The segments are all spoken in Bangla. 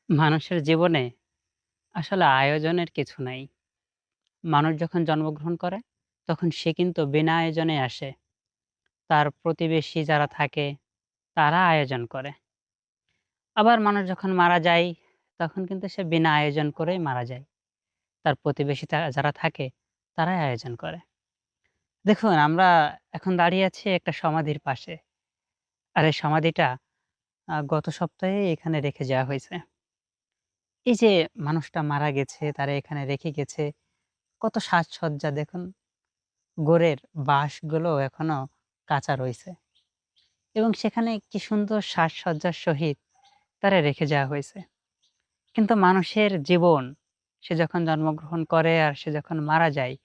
মানুষের জীবনে আসলে আয়োজনের কিছু নাই। মানুষ যখন জন্মগ্রহণ করে, তখন সে কিন্তু বিনা আয়োজনে আসে। তার প্রতিবেশী যারা থাকে, তারা আয়োজন করে। আবার মানুষ যখন মারা যায়, তখন কিন্তু সে বিনা আয়োজন করেই মারা যায়। তার প্রতিবেশী যারা থাকে, তারাই আয়োজন করে। দেখুন, আমরা এখন দাঁড়িয়ে আছি একটা সমাধির পাশে। আর এই সমাধিটা গত সপ্তাহে এখানে রেখে যাওয়া হয়েছে। এই যে মানুষটা মারা গেছে, তারা এখানে রেখে গেছে, কত সাজসজ্জা দেখুন। গোড়ের বাঁশগুলো এখনো কাঁচা রইছে এবং সেখানে কি সুন্দর সাজসজ্জার সহিত তারা রেখে যাওয়া হয়েছে। কিন্তু মানুষের জীবন, সে যখন জন্মগ্রহণ করে আর সে যখন মারা যায়,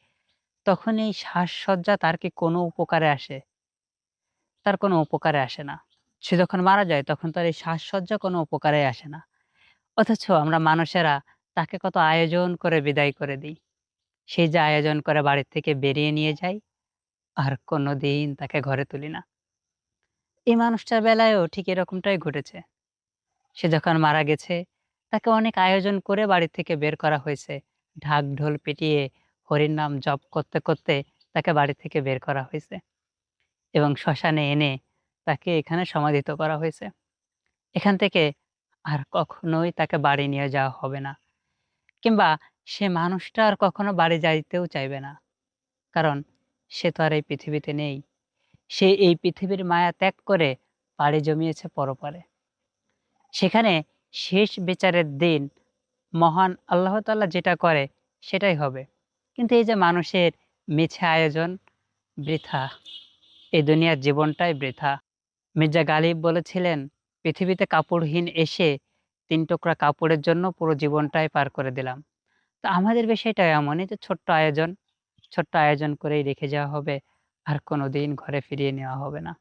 তখন এই সাজসজ্জা তার কি কোনো উপকারে আসে? তার কোনো উপকারে আসে না। সে যখন মারা যায় তখন তার এই সাজসজ্জা কোনো উপকারে আসে না। অথচ আমরা মানুষেরা তাকে কত আয়োজন করে বিদায় করে দিই। সেই যে আয়োজন করে বাড়ির থেকে বেরিয়ে নিয়ে যাই, আর কোনোদিন তাকে ঘরে তুলি না। এই মানুষটার বেলায়ও ঠিক এরকমটাই ঘটেছে। সে যখন মারা গেছে, তাকে অনেক আয়োজন করে বাড়ি থেকে বের করা হয়েছে। ঢাক ঢোল পিটিয়ে হরির নাম জপ করতে করতে তাকে বাড়ি থেকে বের করা হয়েছে এবং শ্মশানে এনে তাকে এখানে সমাধিত করা হয়েছে। এখান থেকে আর কখনোই তাকে বাড়ি নিয়ে যাওয়া হবে না, কিংবা সে মানুষটা আর কখনো বাড়ি যাইতেও চাইবে না। কারণ সে তো আর এই পৃথিবীতে নেই। সে এই পৃথিবীর মায়া ত্যাগ করে পাড়ি জমিয়েছে পরপারে। সেখানে শেষ বিচারের দিন মহান আল্লাহ তাআলা যেটা করে সেটাই হবে। কিন্তু এই যে মানুষের মিছে আয়োজন, বৃথা। এই দুনিয়ার জীবনটাই বৃথা। মির্জা গালিব বলেছিলেন, পৃথিবীতে কাপড়হীন এসে ৩ টুকরা কাপড়ের জন্য পুরো জীবনটাই পার করে দিলাম। তো আমাদের বিষয়টা এমনই, যে ছোট্ট আয়োজন করেই রেখে যাওয়া হবে, আর কোনোদিন ঘরে ফিরিয়ে নেওয়া হবে না।